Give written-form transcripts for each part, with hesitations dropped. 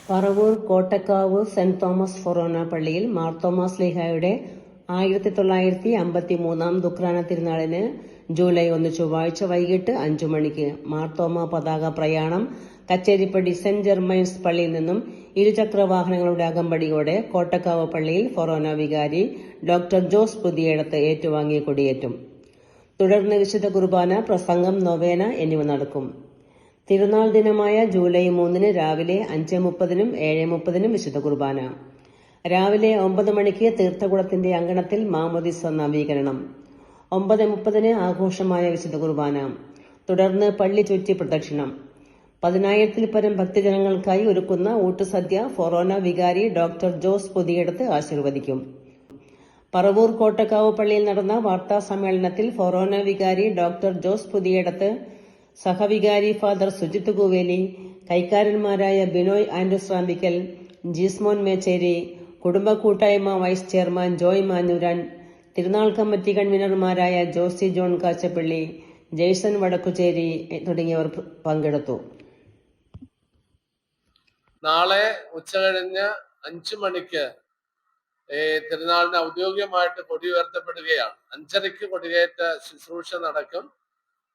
Paravur Kottakkavu saint Thomas ഫൊറോന പള്ളിയിൽ മാർത്തോമാ ശ്ലീഹായുടെ 1953 ദുഃഖ്രാന തിരുനാളിന് July 1 ചൊവ്വാഴ്ച വൈകിട്ട് 5 മണിക്ക് മാർത്തോമാ പതാക പ്രയാണം കച്ചേരിപ്പടി സെന്റ് ജെർമൈൻസ് പള്ളിയിൽ നിന്നും ഇരുചക്രവാഹനങ്ങളുടെ അകമ്പടിയോടെ കോട്ടക്കാവ് പള്ളിയിൽ ഫൊറോന വികാരി ഡോക്ടർ ജോസ് പുതിയേടത്ത് ഏറ്റുവാങ്ങി കൊടിയേറ്റും. തുടർന്ന് വിശുദ്ധ കുർബാന, പ്രസംഗം, നൊവേന എന്നിവ നടക്കും. തിരുനാൾ ദിനമായ ജൂലൈ 3 രാവിലെ 5:30 7:30 വിശുദ്ധ കുർബാന. രാവിലെ 9 മണിക്ക് തീർത്ഥകുളത്തിന്റെ അങ്കണത്തിൽ മാമോദിസ നവീകരണം. 9:30 ആഘോഷമായ വിശുദ്ധ കുർബാന. തുടർന്ന് പള്ളി ചുറ്റി പ്രദക്ഷിണം. 10,000-ൽ പരം ഭക്തജനങ്ങൾക്കായി ഒരുക്കുന്ന ഊട്ടുസദ്യ ഫൊറോന വികാരി ഡോക്ടർ ജോസ് പുതിയേടത്ത് ആശീർവദിക്കും. പറവൂർ കോട്ടക്കാവ് പള്ളിയിൽ നടന്ന വാർത്താ സമ്മേളനത്തിൽ ഫൊറോന വികാരി ഡോക്ടർ ജോസ് പുതിയേടത്ത്, സഹവികാരി ഫാദർ സുജിത്ത് കുവേലി, കൈക്കാരന്മാരായ ബിനോയ് ആൻഡ്രൂസ് റാമ്പിക്കൽ, ജീസ്മോൻ മേച്ചേരി, കുടുംബ കൂട്ടായ്മ വൈസ് ചെയർമാൻ ജോയ് മാഞ്ഞൂരാൻ, തിരുനാൾ കമ്മിറ്റി കൺവീനർമാരായ ജോസി ജോൺ കാച്ചപ്പള്ളി, ജെയ്സൺ വടക്കുചേരി തുടങ്ങിയവർ പങ്കെടുത്തു. നാളെ ഉച്ചകഴിഞ്ഞ് 5 മണിക്ക് തിരുനാളിന് ഔദ്യോഗികമായിട്ട് കൊടി ഉയർത്തപ്പെടുകയാണ്. 5:30 കൊടിയേറ്റ ശുശ്രൂഷ നടക്കും.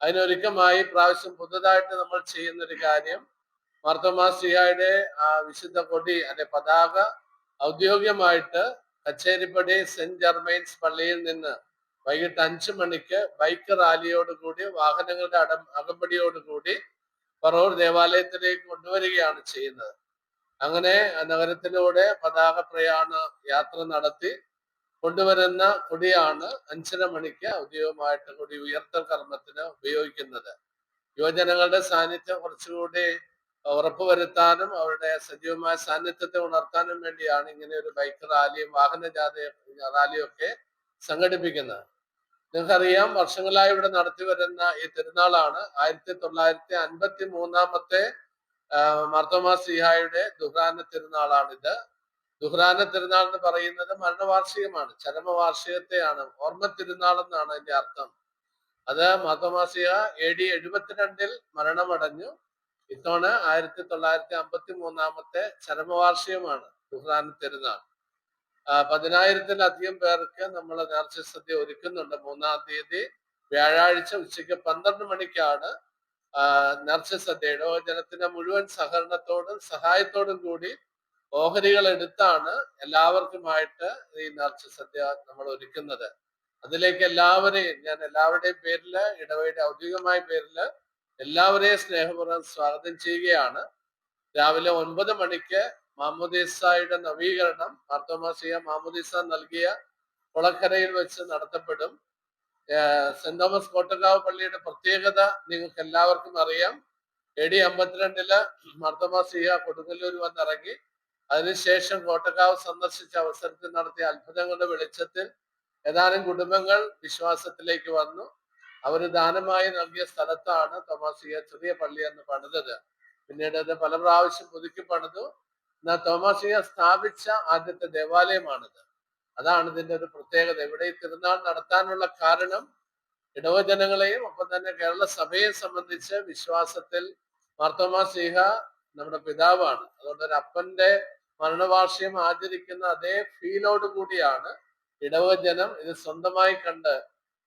അതിനൊരുക്കമായി പ്രാവശ്യം പുതുതായിട്ട് നമ്മൾ ചെയ്യുന്നൊരു കാര്യം, മാർത്തോമാ ശ്ലീഹായുടെ വിശുദ്ധ കൊടി അല്ലെ പതാക ഔദ്യോഗികമായിട്ട് കച്ചേരിപ്പടി സെന്റ് ജെർമൈൻസ് പള്ളിയിൽ നിന്ന് വൈകിട്ട് 5 മണിക്ക് ബൈക്ക് റാലിയോടുകൂടി, വാഹനങ്ങളുടെ അകമ്പടിയോടുകൂടി പറവൂർ ദേവാലയത്തിലേക്ക് കൊണ്ടുവരികയാണ് ചെയ്യുന്നത്. അങ്ങനെ നഗരത്തിലൂടെ പതാക പ്രയാണ യാത്ര നടത്തി കൊണ്ടുവരുന്ന കൊടിയാണ് 5:30 മണിക്ക് ഔദ്യോഗികമായിട്ട് കൊടി ഉയർത്തൽ കർമ്മത്തിന് ഉപയോഗിക്കുന്നത്. യുവജനങ്ങളുടെ സാന്നിധ്യം കുറച്ചുകൂടി ഉറപ്പുവരുത്താനും അവരുടെ സജീവമായ സാന്നിധ്യത്തെ ഉണർത്താനും വേണ്ടിയാണ് ഇങ്ങനെ ഒരു ബൈക്ക് റാലിയും വാഹന റാലിയും ഒക്കെ സംഘടിപ്പിക്കുന്നത്. നിങ്ങൾക്കറിയാം, വർഷങ്ങളായി ഇവിടെ നടത്തി വരുന്ന ഈ തിരുനാളാണ് 1953 മാർത്തോമാ ശ്ലീഹായുടെ ദുഃഖ്രാന തിരുനാളാണിത്. ദുഃഖ്രാന തിരുനാൾ എന്ന് പറയുന്നത് മരണവാർഷികമാണ്, ചരമവാർഷികത്തെയാണ്. ഓർമ്മ തിരുനാൾ എന്നാണ് അതിന്റെ അർത്ഥം. അത് മാർത്തോമാ ശ്ലീഹ AD 72 മരണമടഞ്ഞു. ഇത്തവണ 1953 ചരമവാർഷികമാണ് ദുഃഖ്രാന തിരുനാൾ. 10,000-ലധികം പേർക്ക് നമ്മൾ നേർച്ച സദ്യ ഒരുക്കുന്നുണ്ട്. 3-ാം തീയതി വ്യാഴാഴ്ച ഉച്ചയ്ക്ക് 12 മണിക്കാണ് നേർച്ച സദ്യയുടെ ജനത്തിന്റെ മുഴുവൻ സഹകരണത്തോടും സഹായത്തോടും കൂടി ഓഹരികൾ എടുത്താണ് എല്ലാവർക്കുമായിട്ട് ഈ നേർച്ച സദ്യ നമ്മൾ ഒരുക്കുന്നത്. അതിലേക്ക് എല്ലാവരെയും ഞാൻ എല്ലാവരുടെയും പേരില്, ഇടവയുടെ ഔദ്യോഗികമായ പേരില് എല്ലാവരെയും സ്നേഹപൂർവ്വം സ്വാഗതം ചെയ്യുകയാണ്. രാവിലെ 9 മണിക്ക് മാമോദീസായുടെ നവീകരണം മാർത്തോമാ ശ്ലീഹ മാമോദീസ നൽകിയ കുളക്കരയിൽ വെച്ച് നടത്തപ്പെടും. സെന്റ് തോമസ് കോട്ടക്കാവ് പള്ളിയുടെ പ്രത്യേകത നിങ്ങൾക്ക് എല്ലാവർക്കും അറിയാം. AD 52 മാർത്തോമാ ശ്ലീഹ കൊടുങ്ങല്ലൂർ വന്നിറങ്ങി. അതിനുശേഷം കോട്ടക്കാവ് സന്ദർശിച്ച അവസരത്തിൽ നടത്തിയ അത്ഭുതങ്ങളുടെ വെളിച്ചത്തിൽ ഏതാനും കുടുംബങ്ങൾ വിശ്വാസത്തിലേക്ക് വന്നു. അവര് ദാനമായി നൽകിയ സ്ഥലത്താണ് തോമാ ശ്ലീഹ ചെറിയ പള്ളി എന്ന് പണിതത്. പിന്നീട് അത് പല പ്രാവശ്യം പുതുക്കി പണിതു. എന്നാൽ തോമാ ശ്ലീഹ സ്ഥാപിച്ച ആദ്യത്തെ ദേവാലയമാണിത്. അതാണ് ഇതിന്റെ ഒരു പ്രത്യേകത. ഇവിടെ ഈ തിരുനാൾ നടത്താനുള്ള കാരണം ഇടവജനങ്ങളെയും ഒപ്പം തന്നെ കേരള സഭയെ സംബന്ധിച്ച് വിശ്വാസത്തിൽ മാർത്തോമാ ശ്ലീഹ നമ്മുടെ പിതാവാണ്. അതുകൊണ്ട് ഒരു അപ്പന്റെ മരണവാർഷികം ആചരിക്കുന്ന അതേ ഫീലോട് കൂടിയാണ് ഇടവജനം ഇത് സ്വന്തമായി കണ്ട്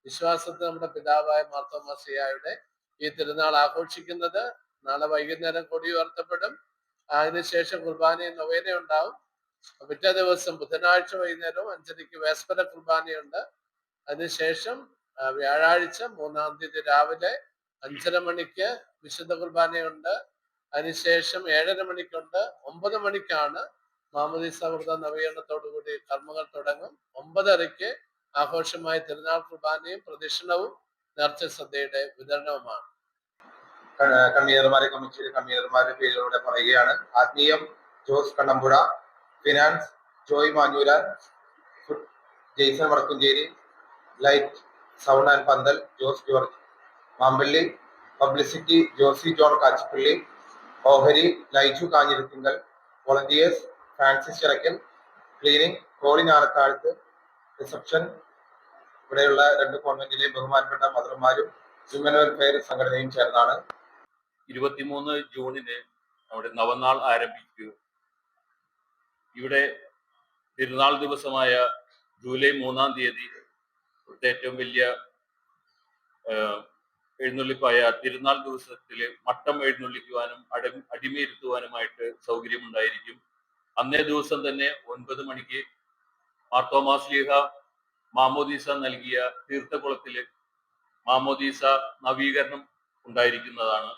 വിശ്വാസത്തിൽ നമ്മുടെ പിതാവായ മാർത്തോമാ ശ്ലീഹായുടെ ഈ തിരുനാൾ ആഘോഷിക്കുന്നത്. നാളെ വൈകുന്നേരം കൊടി ഉയർത്തപ്പെടും. അതിനുശേഷം കുർബാനയും നൊവേനയും ഉണ്ടാവും. പിറ്റേ ദിവസം ബുധനാഴ്ച വൈകുന്നേരവും 5:30 വേസ്പര കുർബാനയുണ്ട്. അതിനുശേഷം വ്യാഴാഴ്ച 3-ാം തീയതി രാവിലെ 5:30 മണിക്ക് വിശുദ്ധ കുർബാനയുണ്ട്. അതിനുശേഷം 7:30 മണിക്കുണ്ട്. 9 മണിക്കാണ് മാമോദീസ വ്രത നവീകരണത്തോടുകൂടി കർമ്മങ്ങൾ തുടങ്ങും. 9:30 ആഘോഷമായ തിരുനാൾ കുർബാനയും പ്രദക്ഷിണവും നേർച്ച സദ്യയുടെ വിതരണവുമാണ്. കമ്മിറ്റിയുടെ കൺവീനർമാരുടെ പേരുകളുടെ പറയുകയാണ്. ആത്മീയം Jose Kannampuzha, finance Joy Manjooran, Jaison Vadakkumchery, light sound and പന്തൽ ജോസ് ജോർജ് മാമ്പള്ളി, പബ്ലിസിറ്റി ജോസി ജോൺ കാച്ചിപ്പള്ളി, ഓഹരി Laiju Kanjirathingal, volunteers Francis Chirakkal, cleaning Colin Anathazhath, reception ഇവിടെയുള്ള 2 കോൺവെന്റിലെയും ബഹുമാനപ്പെട്ട മദർമാരും ഹ്യൂമൻ വെൽഫെയർ സംഘടനയും ചേർന്നാണ് 23 ജൂണിന് നമ്മുടെ നവനാൾ ആരംഭിക്കുക. ഇവിടെ തിരുനാൾ ദിവസമായ ജൂലൈ 3-ാം തീയതി ഇവിടുത്തെ ഏറ്റവും വലിയ എഴുന്നള്ളിപ്പായ തിരുനാൾ ദിവസത്തില് മട്ടം എഴുന്നള്ളിക്കുവാനും അടിമയിരുത്തുവാനുമായിട്ട് സൗകര്യമുണ്ടായിരിക്കും. അന്നേ ദിവസം തന്നെ 9 മണിക്ക് മാർത്തോമാ ശ്ലീഹ മാമോദീസ നൽകിയ തീർത്ഥകുളത്തില് മാമോദീസ നവീകരണം ഉണ്ടായിരിക്കുന്നതാണ്.